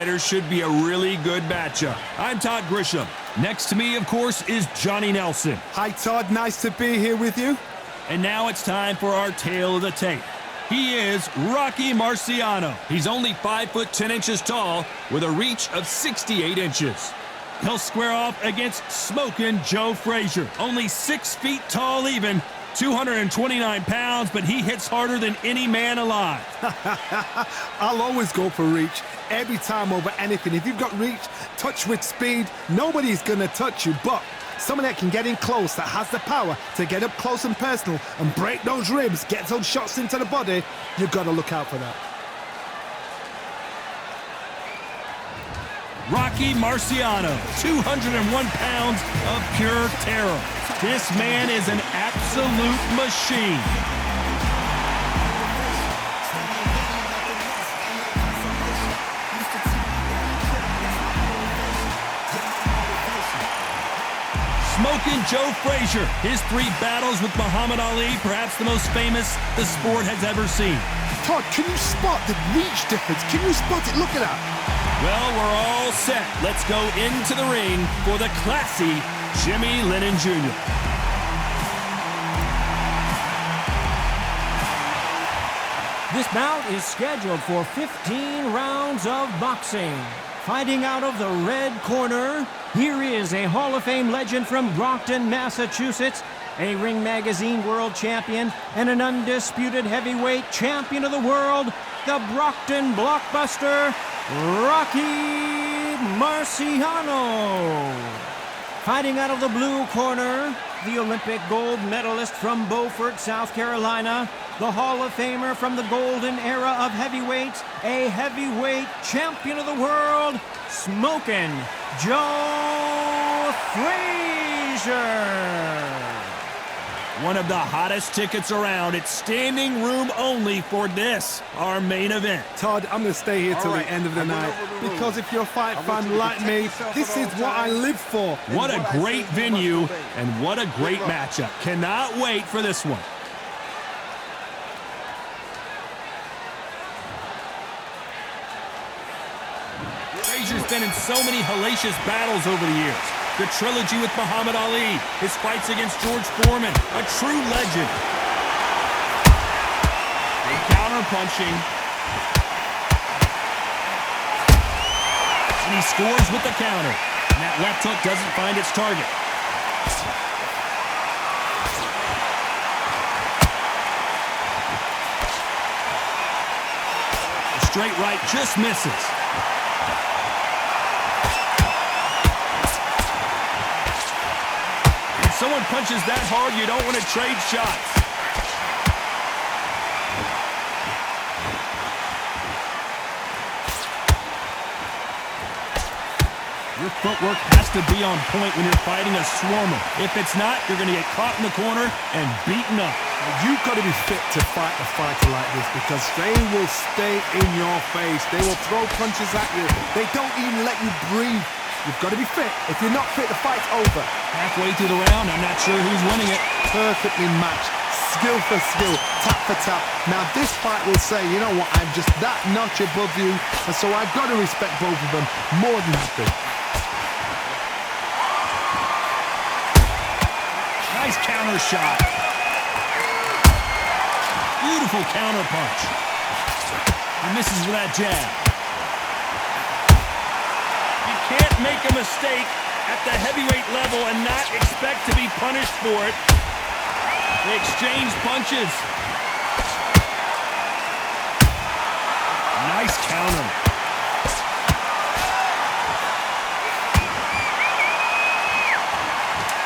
Should be a really good matchup. I'm Todd Grisham. Next to me, of course, is Johnny Nelson. Hi, Todd. Nice to be here with you. And now it's time for our tale of the tape. He is Rocky Marciano. He's only 5 foot 10 inches tall with a reach of 68 inches. He'll square off against smoking Joe Frazier. Only 6 feet tall even, 229 pounds, but he hits harder than any man alive. I'll always go for reach. Every time over anything. If you've got reach, touch with speed, nobody's going to touch you. But someone that can get in close, that has the power to get up close and personal and break those ribs, get those shots into the body, you've got to look out for that. Rocky Marciano, 201 pounds of pure terror. This man is an absolute machine. Smoking Joe Frazier, his 3 battles with Muhammad Ali, perhaps the most famous the sport has ever seen. Todd, can you spot the reach difference? Can you spot it? Look at that. Well, we're all set. Let's go into the ring for the classy Jimmy Lennon Jr. This bout is scheduled for 15 rounds of boxing. Fighting out of the red corner, here is a Hall of Fame legend from Brockton, Massachusetts, a Ring Magazine world champion, and an undisputed heavyweight champion of the world, the Brockton blockbuster, Rocky Marciano. Fighting out of the blue corner, the Olympic gold medalist from Beaufort, South Carolina, the Hall of Famer from the golden era of heavyweights, a heavyweight champion of the world, smoking Joe Frazier. One of the hottest tickets around. It's standing room only for this, our main event. Todd, I'm going to stay here till the end of the night because if you're a fight fan like me, this is what I live for. What a great venue and what a great matchup. Cannot wait for this one. Frazier's been in so many hellacious battles over the years. The trilogy with Muhammad Ali, his fights against George Foreman, a true legend. And counter-punching. And he scores with the counter. And that left hook doesn't find its target. The straight right just misses. Someone punches that hard, you don't want to trade shots. Your footwork has to be on point when you're fighting a swarmer. If it's not, you're going to get caught in the corner and beaten up. You've got to be fit to fight a fighter like this because they will stay in your face. They will throw punches at you. They don't even let you breathe. You've got to be fit. If you're not fit, the fight's over. Halfway through the round, I'm not sure who's winning it. Perfectly matched. Skill for skill. Tap for tap. Now this fight will say, you know what, I'm just that notch above you. And so I've got to respect both of them more than happy. Nice counter shot. Beautiful counter punch. He misses with that jab. Can't make a mistake at the heavyweight level and not expect to be punished for it. They exchange punches. Nice counter.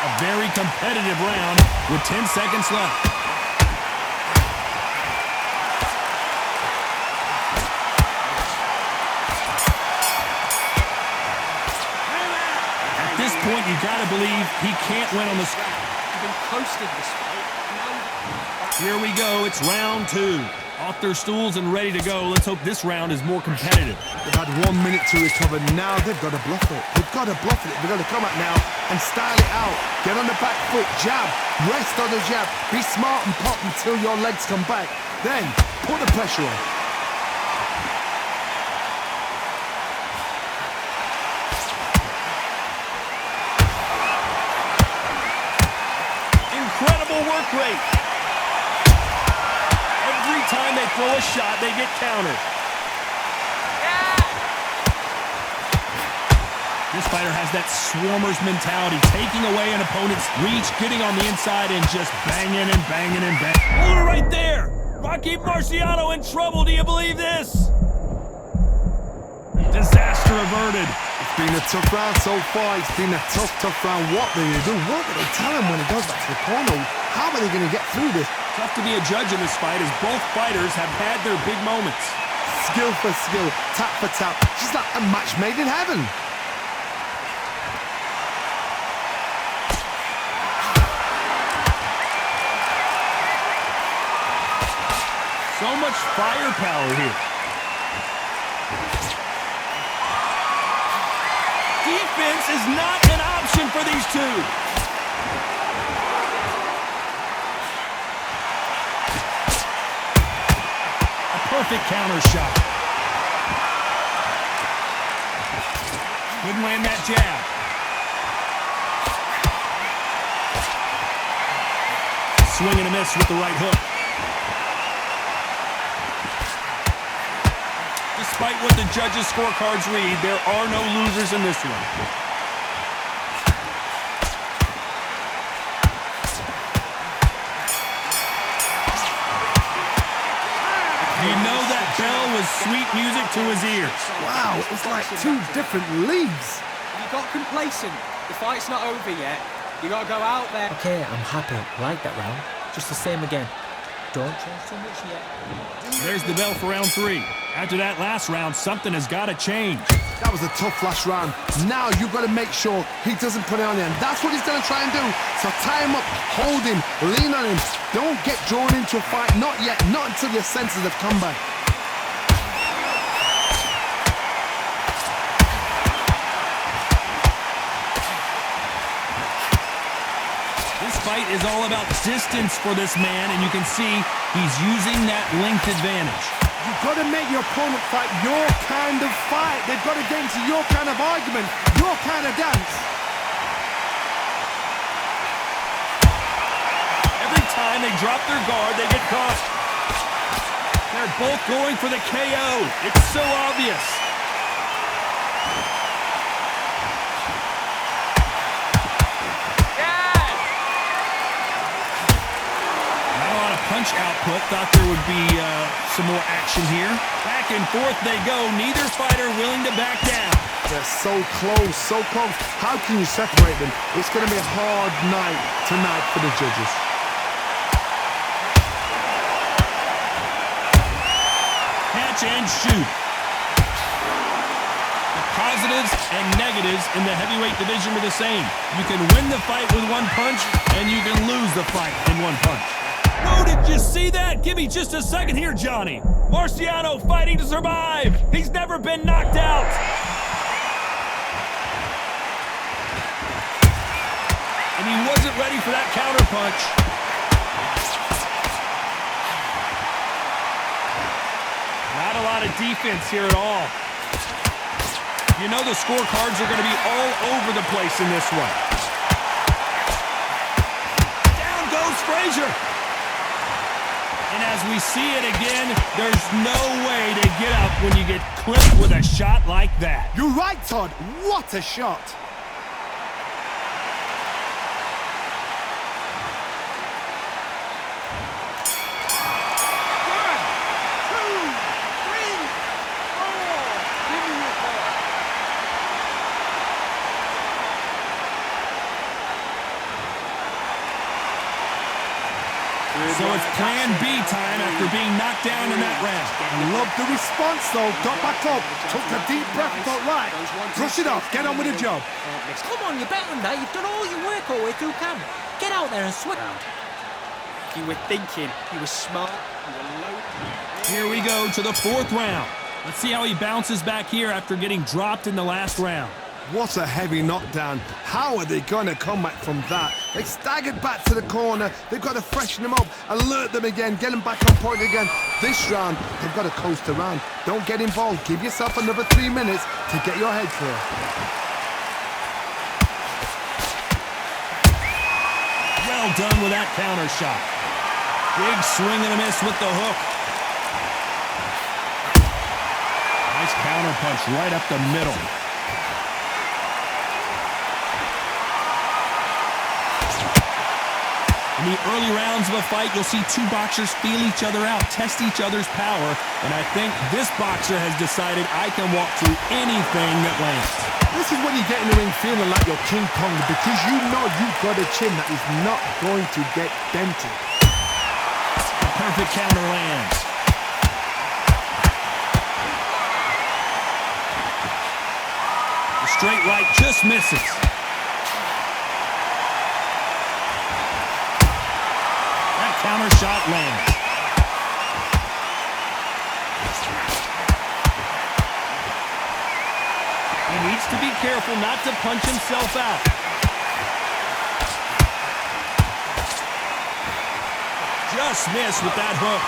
A very competitive round with 10 seconds left. At this point, you gotta believe he can't win on the screen. You've been posting this fight. Here we go, it's round 2. Off their stools and ready to go. Let's hope this round is more competitive. They've had 1 minute to recover. Now they've got to bluff it. They've got to bluff it. They've got to come out now and style it out. Get on the back foot, jab, rest on the jab. Be smart and pop until your legs come back. Then put the pressure on. not great. Every time they throw a shot, they get countered. This fighter has that swarmer's mentality, taking away an opponent's reach, getting on the inside, and just banging and banging and banging. Hold it right there! Rocky Marciano in trouble, do you believe this? Disaster averted. It's been a tough round so far. It's been a tough round. What do they do? What do they tell him when he goes back to the corner? How are they going to get through this? Tough to be a judge in this fight as both fighters have had their big moments. Skill for skill, tap for tap. Just like a match made in heaven. So much firepower here. Defense is not an option for these two. A perfect counter shot. Couldn't land that jab. Swing and a miss with the right hook. Despite what the judges' scorecards read, there are no losers in this one. You know that bell was sweet music to his ears. Wow, it's like two different leagues. You got complacent. The fight's not over yet. You got to go out there. Okay, I'm happy. Like that round. Just the same again. Don't change too much yet. There's the bell for round 3. After that last round, something has got to change. That was a tough last round. Now you've got to make sure he doesn't put it on you, and that's what he's going to try and do. So tie him up, hold him, lean on him. Don't get drawn into a fight. Not yet. Not until your senses have come back. This fight is all about distance for this man, and you can see he's using that length advantage. You've got to make your opponent fight your kind of fight. They've got to get into your kind of argument, your kind of dance. Every time they drop their guard, they get caught. They're both going for the KO. It's so obvious. Punch output. Thought there would be some more action here. Back and forth they go. Neither fighter willing to back down. They're so close, so close. How can you separate them? It's going to be a hard night tonight for the judges. Catch and shoot. The positives and negatives in the heavyweight division are the same. You can win the fight with one punch, and you can lose the fight in one punch. Oh, did you see that? Give me just a second here, Johnny. Marciano fighting to survive. He's never been knocked out. And he wasn't ready for that counter punch. Not a lot of defense here at all. You know the scorecards are going to be all over the place in this one. Down goes Frazier. And as we see it again, there's no way to get up when you get clipped with a shot like that. You're right, Todd. What a shot. So it's plan B time after being knocked down in that round. I love the response, though. Got back up, took a deep breath, thought, right, brush it off, get on with the job. Come on, you're better than that. You've done all your work all the way through camp. Get out there and swing. You were thinking. You were smart. You were low. Here we go to the 4th round. Let's see how he bounces back here after getting dropped in the last round. What a heavy knockdown. How are they going to come back from that? They staggered back to the corner. They've got to freshen them up, alert them again, get them back on point again. This round, they've got to coast around. Don't get involved. Give yourself another 3 minutes to get your head clear. Well Well done with that counter shot. Big swing and a miss with the hook. Nice counter punch right up the middle. In the early rounds of a fight, you'll see two boxers feel each other out, test each other's power, and I think this boxer has decided I can walk through anything that lands. This is when you get in the ring feeling like you're King Kong because you know you've got a chin that is not going to get dented. A perfect counter lands. The straight right just misses. Counter shot lands. He needs to be careful not to punch himself out. Just missed with that hook.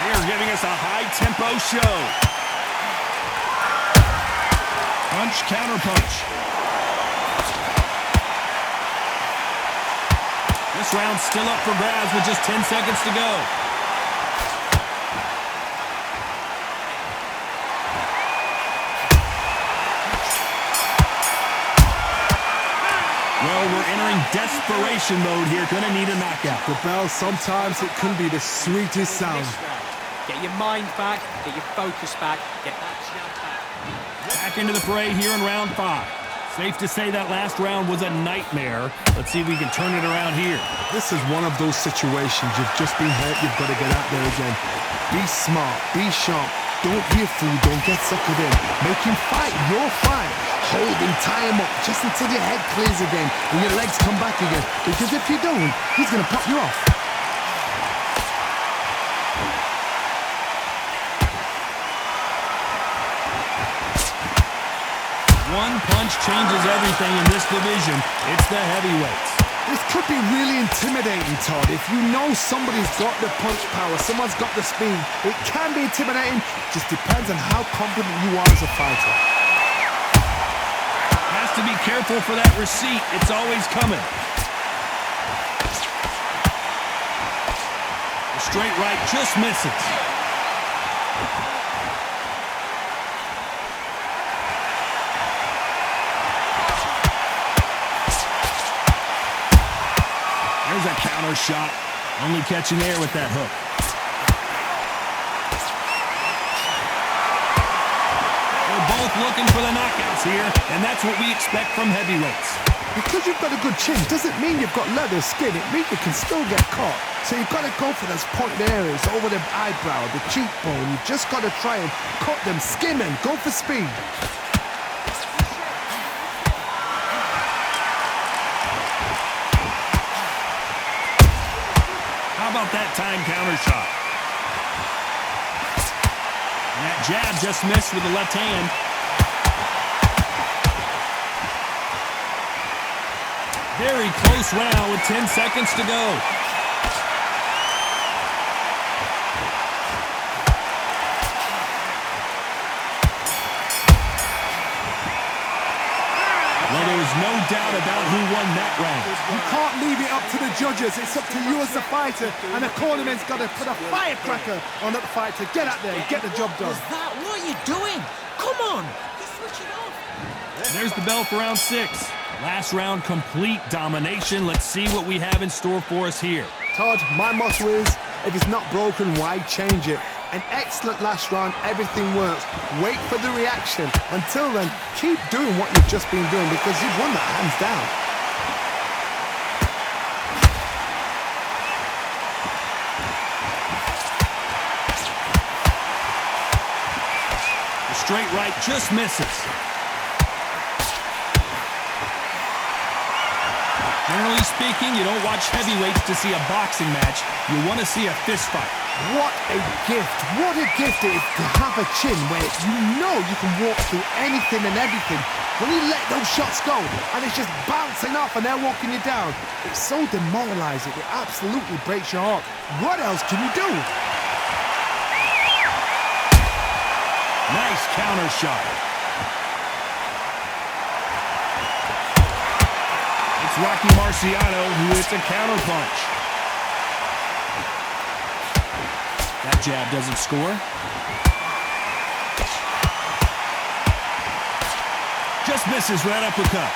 They're giving us a high-tempo show. Punch, counter punch. This round's still up for grabs with just 10 seconds to go. Well, we're entering desperation mode here. Gonna need a knockout. The bell, sometimes it can be the sweetest sound. Get your mind back, get your focus back, get that jab back. Back into the fray here in round 5. Safe to say that last round was a nightmare. Let's see if we can turn it around here. This is one of those situations. You've just been hurt. You've got to get out there again. Be smart. Be sharp. Don't be a fool. Don't get suckered in. Make him fight your fight. Hold him, tie him up just until your head clears again and your legs come back again. Because if you don't, he's going to pop you off. One punch changes everything in this division. It's the heavyweights. This could be really intimidating, Todd. If you know somebody's got the punch power, someone's got the speed, it can be intimidating. Just depends on how confident you are as a fighter. Has to be careful for that receipt. It's always coming. The straight right just misses. There's a counter shot. Only catching air with that hook. They're both looking for the knockouts here, and that's what we expect from heavyweights. Because you've got a good chin doesn't mean you've got leather skin. It means you can still get caught. So you've got to go for those pointed areas over the eyebrow, the cheekbone. You've just got to try and cut them, skim them, go for speed. How about that time counter shot? And that jab just missed with the left hand. Very close round with 10 seconds to go. Well, there was no doubt about who won that round. You can't leave it up to the judges. It's up to you as the fighter, and the cornerman's got to put a firecracker on that fight to get out there and get the job done. That, what are you doing? Come on! You're switching off. There's the bell for round 6. Last round, complete domination. Let's see what we have in store for us here. Todd, my motto is, if it's not broken, why change it? An excellent last round, everything works. Wait for the reaction. Until then, keep doing what you've just been doing because you've won that hands down. The straight right just misses. Generally speaking, you don't watch heavyweights to see a boxing match. You want to see a fist fight. What a gift. What a gift it is to have a chin where you know you can walk through anything and everything. When you let those shots go and it's just bouncing off and they're walking you down, it's so demoralizing. It absolutely breaks your heart. What else can you do? Nice counter shot. It's Rocky Marciano who hits a counter punch. That jab doesn't score. Just misses right uppercut.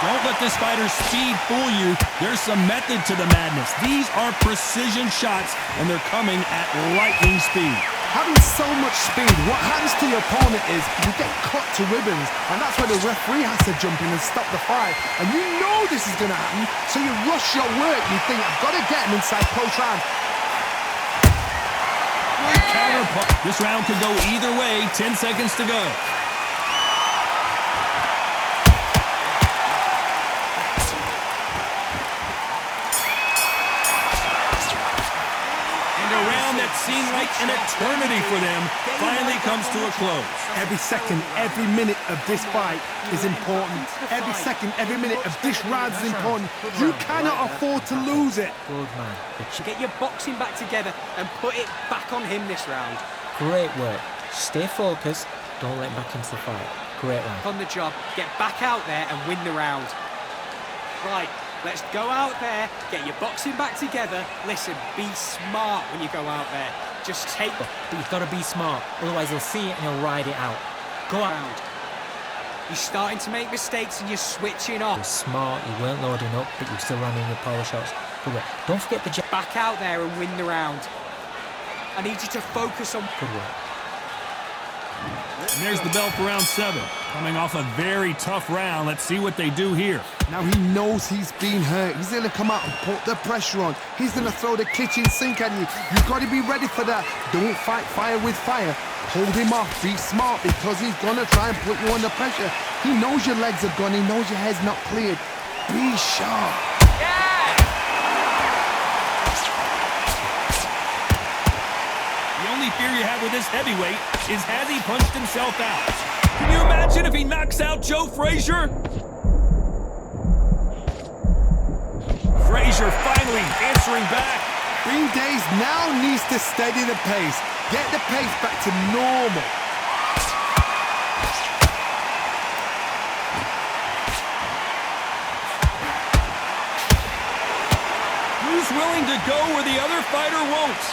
Don't let this fighter's speed fool you. There's some method to the madness. These are precision shots, and they're coming at lightning speed. Having so much speed, what happens to your opponent is you get cut to ribbons, and that's where the referee has to jump in and stop the fight. And you know this is going to happen, so you rush your work. You think, I've got to get him inside close round. Counter punch. This round could go either way. 10 seconds to go. Seemed like an eternity for them, finally comes to a close. Every second, every minute of this fight is important. Every second, every minute of this round is important. You cannot afford to lose it. Good man. Get your boxing back together and put it back on him this round. Great work. Stay focused. Don't let him back into the fight. Great round. On the job. Get back out there and win the round. Right. Let's go out there, get your boxing back together. Listen, be smart when you go out there. Just take... But you've got to be smart, otherwise he'll see it and he'll ride it out. Go out. You're starting to make mistakes and you're switching off. You're smart, you weren't loading up, but you're still landing your power shots. Good work. Don't forget the jab. Back out there and win the round. I need you to focus on... Good work. And there's the bell for round 7. Coming off a very tough round. Let's see what they do here. Now he knows he's been hurt. He's going to come out and put the pressure on. He's going to throw the kitchen sink at you. You've got to be ready for that. Don't fight fire with fire. Hold him off. Be smart because he's going to try and put you under pressure. He knows your legs are gone. He knows your head's not cleared. Be sharp. The only fear you have with this heavyweight is has he punched himself out? Can you imagine if he knocks out Joe Frazier? Frazier finally answering back. Green Days now needs to steady the pace. Get the pace back to normal. Who's willing to go where the other fighter won't?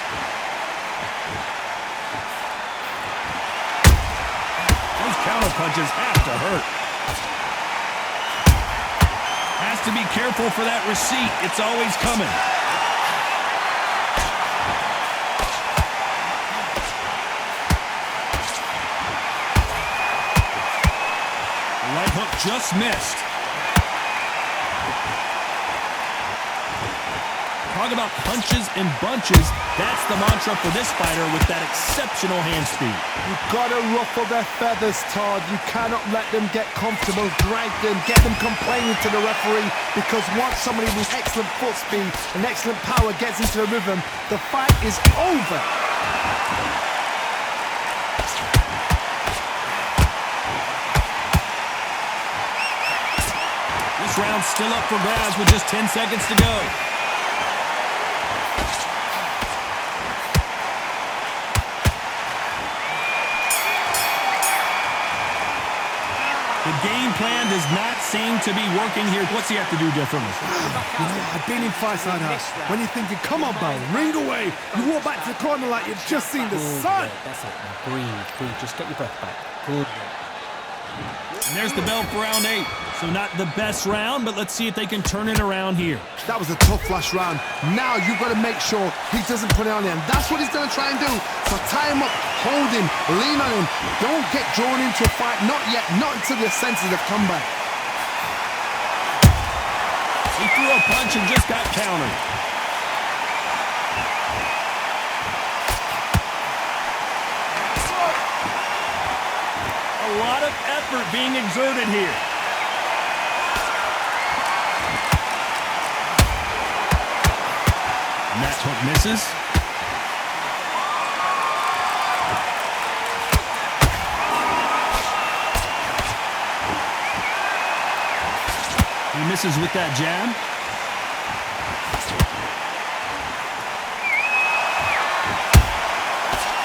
Those counter punches have to hurt. Has to be careful for that receipt. It's always coming. The right hook just missed. Talk about punches and bunches. That's the mantra for this fighter with that exceptional hand speed. You've got to ruffle their feathers, Todd. You cannot let them get comfortable, drag them, get them complaining to the referee, because once somebody with excellent foot speed and excellent power gets into the rhythm, the fight is over. This round's still up for grabs with just 10 seconds to go. The game plan does not seem to be working here. What's he have to do differently? You know, I've been in fights like that. When you're thinking, come on, Bell, ring away. You walk back to the corner like you've just seen the sun. That's it, man. Breathe. Just get your breath back. Good. And there's the bell for round 8. So not the best round, but let's see if they can turn it around here. That was a tough last round. Now you've got to make sure he doesn't put it on him. That's what he's going to try and do. So tie him up, hold him, lean on him. Don't get drawn into a fight. Not yet. Not until your senses have come back. He threw a punch and just got countered. A lot of effort being exerted here. And that hook misses. He misses with that jab.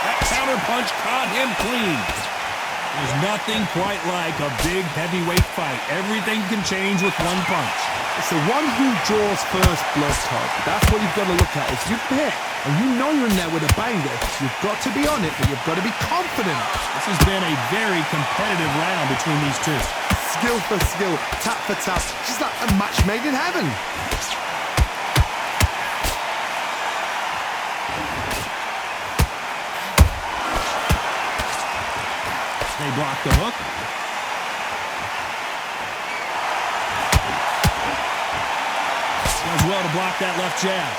That counter punch caught him clean. There's nothing quite like a big heavyweight fight. Everything can change with one punch. It's the one who draws first blood, Todd. That's what you've got to look at. If you're hit and you know you're in there with a banger, you've got to be on it, but you've got to be confident. This has been a very competitive round between these two. Skill for skill, tap for tap, just like a match made in heaven. They block the hook. Does well to block that left jab.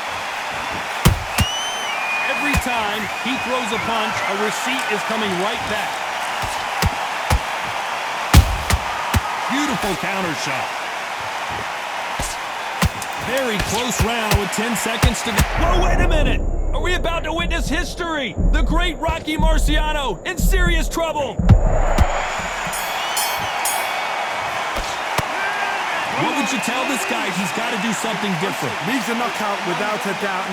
Every time he throws a punch, a receipt is coming right back. Beautiful counter shot. Very close round with 10 seconds to go. Whoa, wait a minute! Are we about to witness history? The great Rocky Marciano in serious trouble. What would you tell this guy? He's got to do something different. Needs a knockout without a doubt.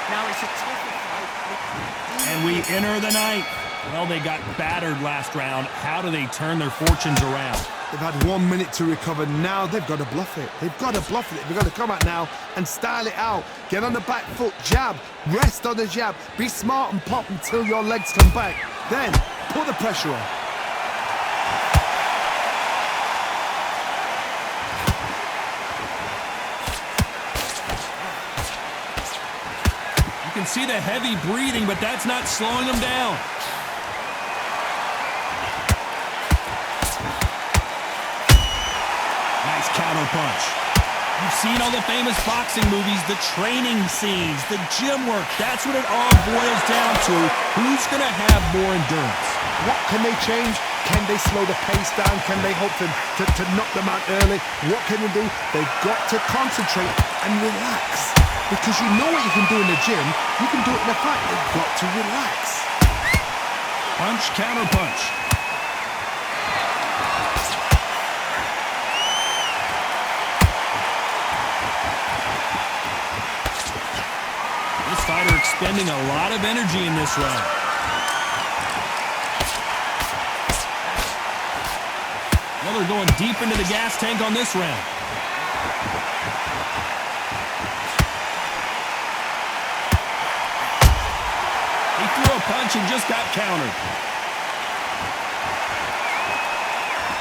Now it's a tougher fight. And we enter the ninth. Well, they got battered last round. How do they turn their fortunes around? They've had 1 minute to recover. Now they've got to bluff it. They've got to bluff it. They've got to come out now and style it out. Get on the back foot, jab, rest on the jab. Be smart and pop until your legs come back. Then put the pressure on. You can see the heavy breathing, but that's not slowing him down. Nice counter punch. You've seen all the famous boxing movies, the training scenes, the gym work. That's what it all boils down to. Who's going to have more endurance? What can they change? Can they slow the pace down? Can they hope to knock them out early? What can they do? They've got to concentrate and relax. Because you know what you can do in the gym, you can do it in a fight. They've got to relax. Punch, counter punch. This fighter expending a lot of energy in this round. Well, they're going deep into the gas tank on this round. He threw a punch and just got countered.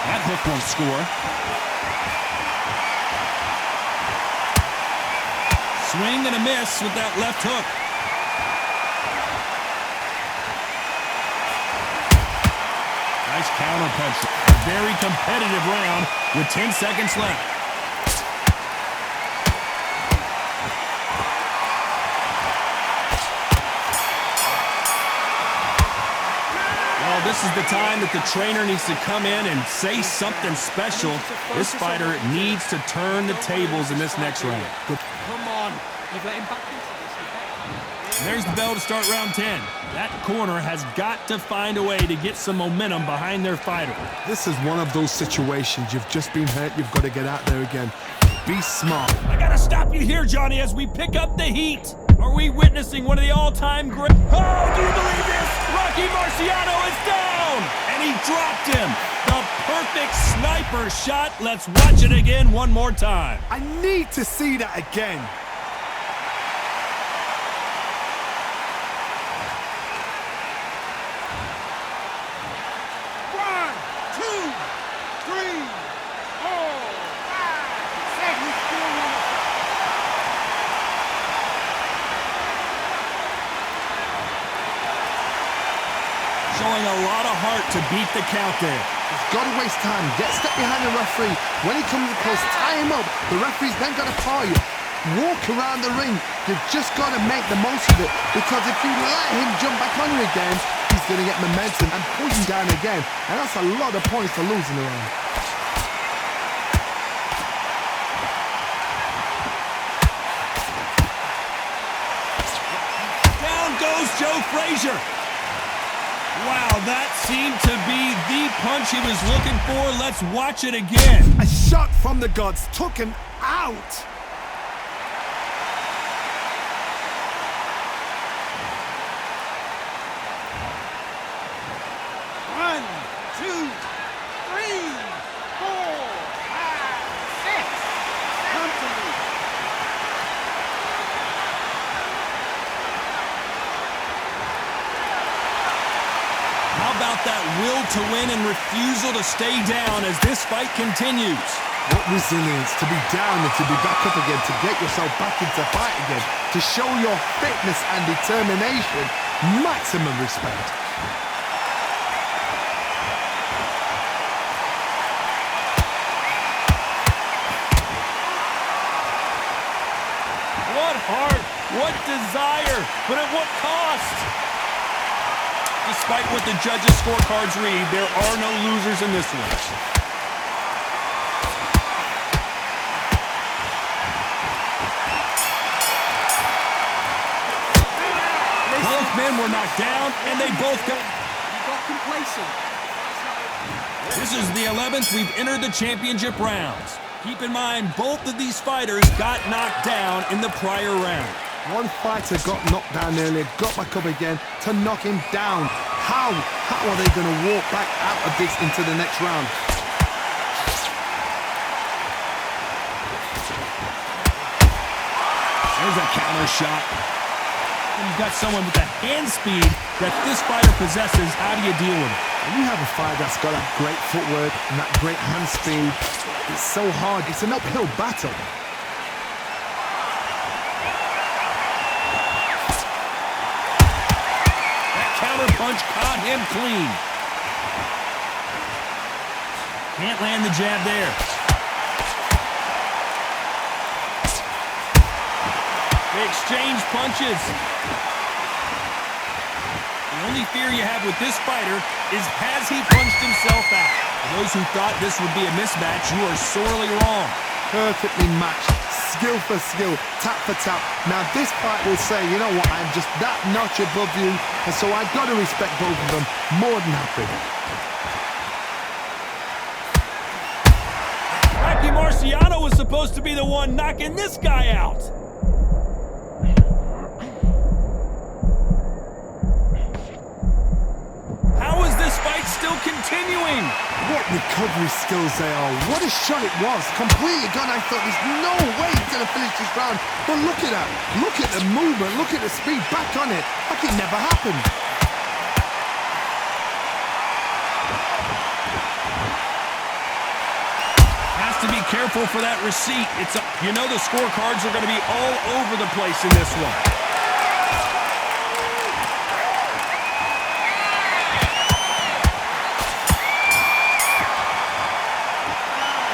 That hook won't score. Swing and a miss with that left hook. Nice counter punch. A very competitive round with 10 seconds left. Well, this is the time that the trainer needs to come in and say something special. This fighter needs to turn the tables in this next round. Come on. You've let him back into this. There's the bell to start round 10. That corner has got to find a way to get some momentum behind their fighter. This is one of those situations. You've just been hurt. You've got to get out there again. Be smart. I gotta stop you here, Johnny, as we pick up the heat. Are we witnessing one of the all-time great? Oh, do you believe this? Rocky Marciano is down! And he dropped him. The perfect sniper shot. Let's watch it again one more time. I need to see that again. Showing a lot of heart to beat the count there. He's got to waste time. Get step behind the referee. When he comes close, tie him up. The referee's then got to paw you. Walk around the ring. You've just got to make the most of it. Because if you let him jump back on you again, he's going to get momentum and pull you down again. And that's a lot of points for losing around. Down goes Joe Frazier. Wow, that seemed to be the punch he was looking for. Let's watch it again. A shot from the gods took him out. One, two, three, four, five, six. Come to me. How about that will to win and refusal to stay down as this fight continues? What resilience to be down and to be back up again, to get yourself back into fight again, to show your fitness and determination. Maximum respect. What heart, what desire, but at what cost? Despite what the judges' scorecards read, there are no losers in this one. Both men were knocked down, and they both got... You got complacent. This is the 11th we've entered the championship rounds. Keep in mind, both of these fighters got knocked down in the prior round. One fighter got knocked down earlier, got back up again to knock him down. How are they going to walk back out of this into the next round? There's a counter shot. When you've got someone with the hand speed that this fighter possesses, how do you deal with it? When you have a fighter that's got that great footwork and that great hand speed, it's so hard. It's an uphill battle. That counter punch caught him clean. Can't land the jab there. They exchange punches. The only fear you have with this fighter is, has he punched himself out? For those who thought this would be a mismatch, you are sorely wrong. Perfectly matched, skill for skill, tap for tap. Now this fight will say, you know what, I'm just that notch above you, and so I've got to respect both of them more than happy. Marciano was supposed to be the one knocking this guy out. How is this fight still continuing? What recovery skills they are. What a shot it was. Completely gone. I thought there's no way he's going to finish this round. But look at that. Look at the movement. Look at the speed. Back on it. Like it never happened. To be careful for that receipt. You know the scorecards are going to be all over the place in this one.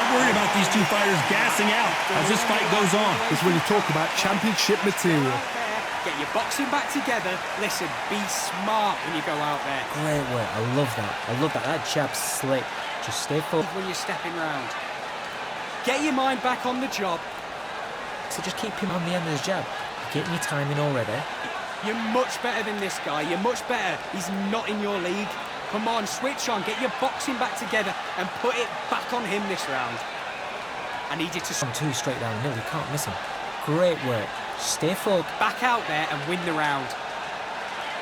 I'm worried about these two fighters gassing out as this fight goes on. It's when you talk about championship material. Get your boxing back together. Listen, be smart when you go out there. Great work. I love that. I love that. That jab's slick. Just stay focused when you're stepping round. Get your mind back on the job. So just keep him on the end of his jab. You're getting your timing already. You're much better than this guy. You're much better. He's not in your league. Come on, switch on. Get your boxing back together and put it back on him this round. I need you to... On two straight down the middle. You can't miss him. Great work. Stay focused. Back out there and win the round.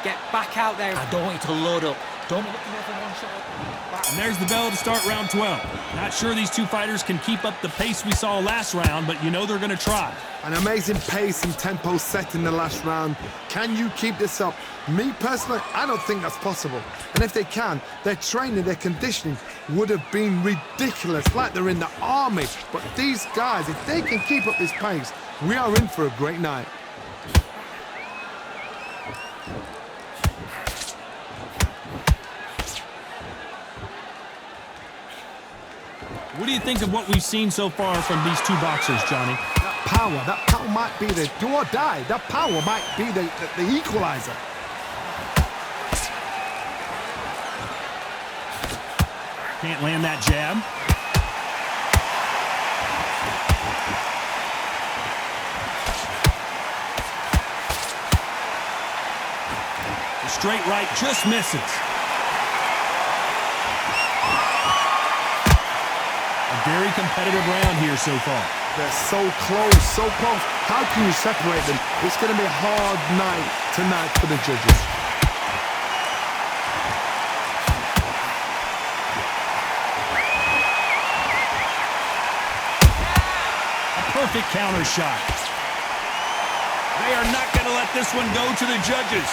Get back out there. I don't want you to load up. Don't be looking there for one shot. And there's the bell to start round 12. Not sure these two fighters can keep up the pace we saw last round, but you know they're going to try. An amazing pace and tempo set in the last round. Can you keep this up? Me personally, I don't think that's possible. And if they can, their training, their conditioning would have been ridiculous, like they're in the army. But these guys, if they can keep up this pace, we are in for a great night. What do you think of what we've seen so far from these two boxers, Johnny? That power might be the do or die. That power might be the equalizer. Can't land that jab. The straight right just misses. very competitive round here so far. They're so close, so close. How can you separate them? It's going to be a hard night tonight for the judges. A perfect counter shot. They are not going to let this one go to the judges.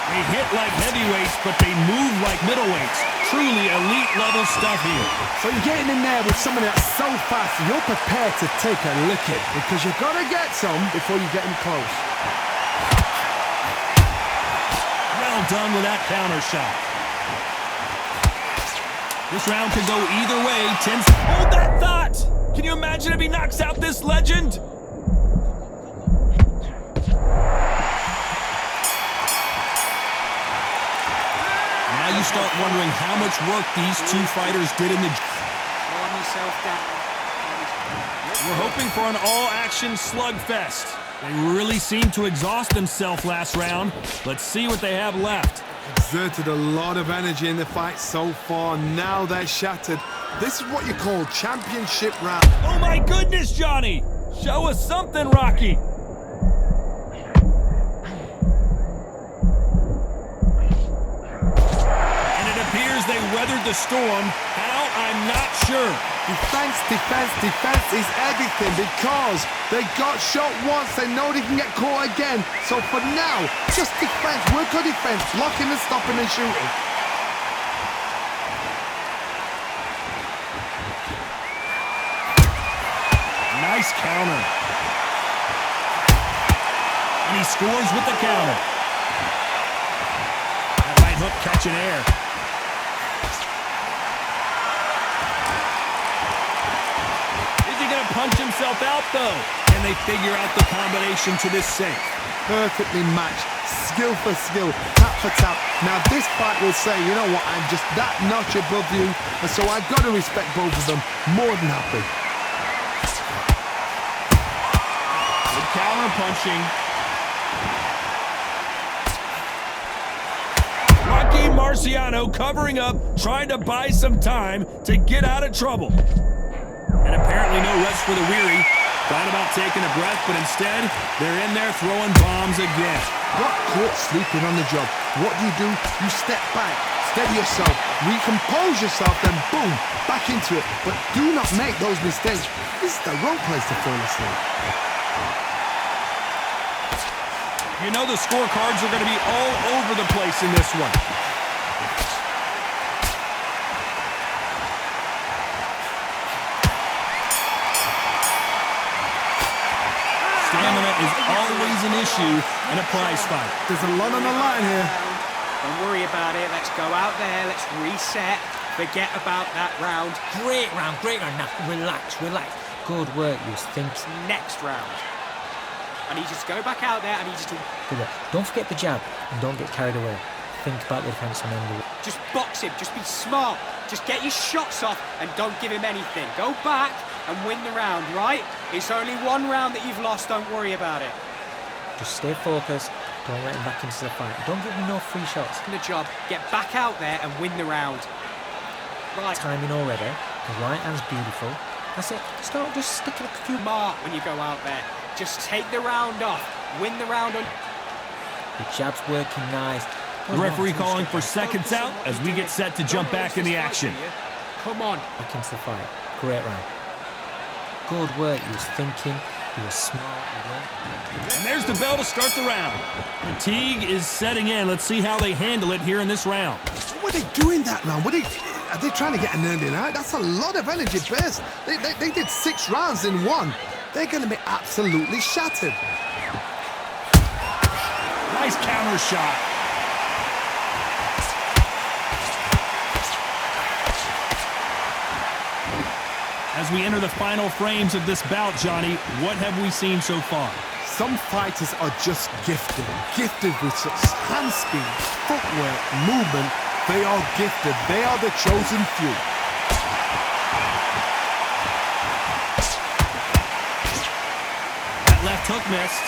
They hit like heavyweights, but they move like middleweights. Truly elite level stuff here. So you're getting in there with somebody that's so fast, you're prepared to take a licking because you've got to get some before you get them close. Well done with that counter shot. This round could go either way. Hold that thought! Can you imagine if he knocks out this legend? Now you start wondering how much work these two fighters did in the... Calm yourself down. We're hoping for an all-action slugfest. They really seemed to exhaust themselves last round. Let's see what they have left. Exerted a lot of energy in the fight so far. Now they're shattered. This is what you call championship round. Oh my goodness, Johnny! Show us something, Rocky! They weathered the storm. How? I'm not sure. Defense, defense, defense is everything because they got shot once. They know they can get caught again. So for now, just defense. Work on defense. Blocking and stopping and shooting. Nice counter. And he scores with the counter. That right hook catching air. Punch himself out, though. And they figure out the combination to this safe. Perfectly matched. Skill for skill. Tap for tap. Now, this fight will say, you know what, I'm just that notch above you. And so I've got to respect both of them. More than happy. Good counter punching. Rocky Marciano covering up, trying to buy some time to get out of trouble. And apparently no rest for the weary. Thought about taking a breath, but instead, they're in there throwing bombs again. Got caught sleeping on the job. What do? You step back, steady yourself, recompose yourself, then boom, back into it. But do not make those mistakes. This is the wrong place to fall asleep. You know the scorecards are going to be all over the place in this one. Stamina is always an issue in a prize fight. There's a lot on the line here. Don't worry about it. Let's go out there. Let's reset. Forget about that round. Great round, great round. Now, relax, relax. Good work, you think. Next round. I need you to go back out there. I need you to... Good work. Don't forget the jab and don't get carried away. Think about the defense on end. Just box him. Just be smart. Just get your shots off and don't give him anything. Go back and win the round, right? It's only one round that you've lost. Don't worry about it. Just stay focused. Don't let him back into the fight. Don't give him no free shots. The job. Get back out there and win the round. Right. Timing already. The right hand's beautiful. That's it. Start just sticking a few. Smart when you go out there. Just take the round off. Win the round on... The jab's working nice. The referee calling for seconds out as we get set to jump back in the action. Come on. Back into the fight. Great round. Good work. He was thinking. He was smart. And there's the bell to start the round. Fatigue is setting in. Let's see how they handle it here in this round. What are they doing that round? Are they trying to get an ending out? That's a lot of energy burst. They did 6 rounds in one. They're going to be absolutely shattered. Nice counter shot. As we enter the final frames of this bout, Johnny, what have we seen so far? Some fighters are just gifted with such hand speed, footwork, movement. They are gifted. They are the chosen few. That left hook missed.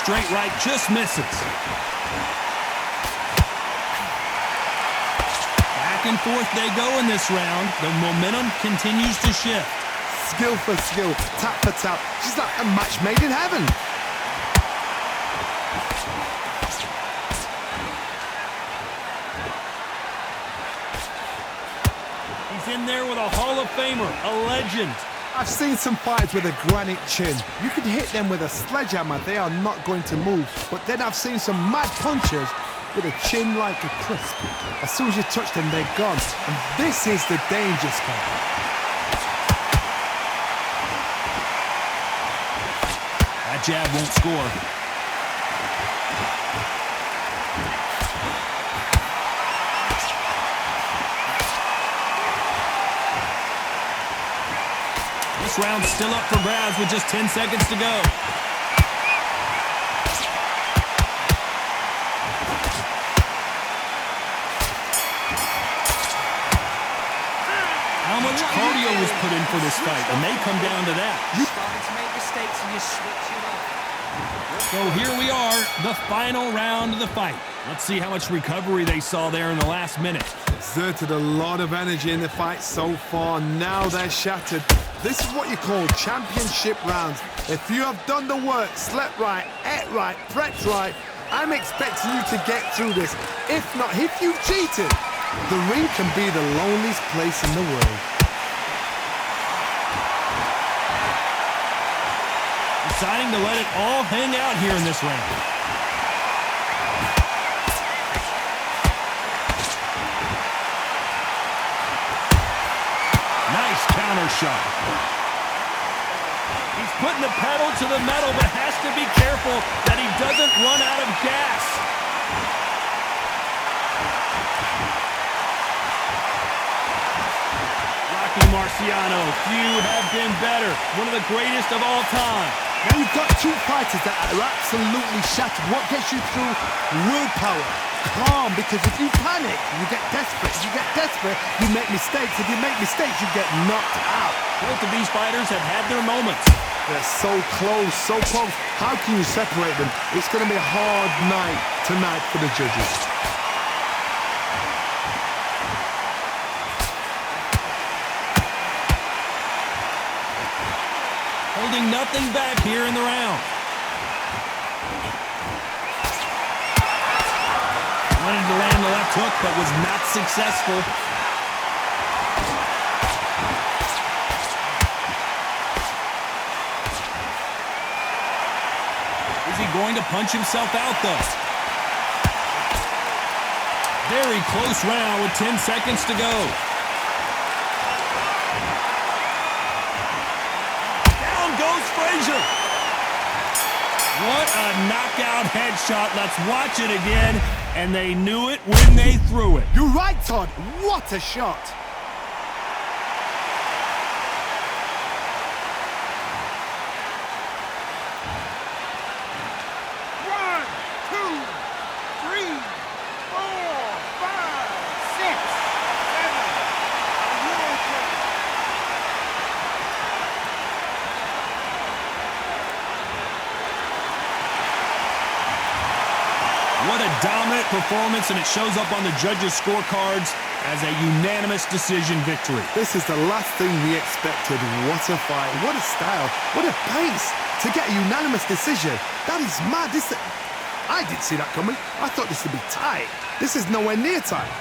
straight right just misses. Back and forth they go in this round. The momentum continues to shift. Skill for skill, tap for tap. She's like a match made in heaven. He's in there with a Hall of Famer, a legend. I've seen some fights with a granite chin. You can hit them with a sledgehammer, they are not going to move. But then I've seen some mad punchers with a chin like a crisp. As soon as you touch them, they're gone. And this is the danger spot. That jab won't score. This round's still up for grabs with just 10 seconds to go. How much cardio was put in for this fight, and they come down to that. You're starting to make mistakes and you're switching off. So here we are, the final round of the fight. Let's see how much recovery they saw there in the last minute. Exerted a lot of energy in the fight so far. Now they're shattered. This is what you call championship rounds. If you have done the work, slept right, ate right, prepped right, I'm expecting you to get through this. If not, if you've cheated, the ring can be the loneliest place in the world. Deciding to let it all hang out here in this round. Nice counter shot. He's putting the pedal to the metal, but has to be careful that he doesn't run out of gas. Marciano, few have been better. One of the greatest of all time. Now you've got two fighters that are absolutely shattered. What gets you through? Willpower. Calm, because if you panic, you get desperate. If you get desperate, you make mistakes. If you make mistakes, you get knocked out. Both of these fighters have had their moments. They're so close, so close. How can you separate them? It's going to be a hard night tonight for the judges. Holding nothing back here in the round. Wanted to land the left hook, but was not successful. Is he going to punch himself out, though? Very close round with 10 seconds to go. Goes Frazier. What a knockout headshot. Let's watch it again. And they knew it when they threw it. You're right, Todd. What a shot. One, two, three, four, five, six, seven. What a dominant performance, and it shows up on the judges' scorecards as a unanimous decision victory. This is the last thing we expected. What a fight. What a style. What a pace to get a unanimous decision. That is mad. I didn't see that coming. I thought this would be tight. This is nowhere near tight.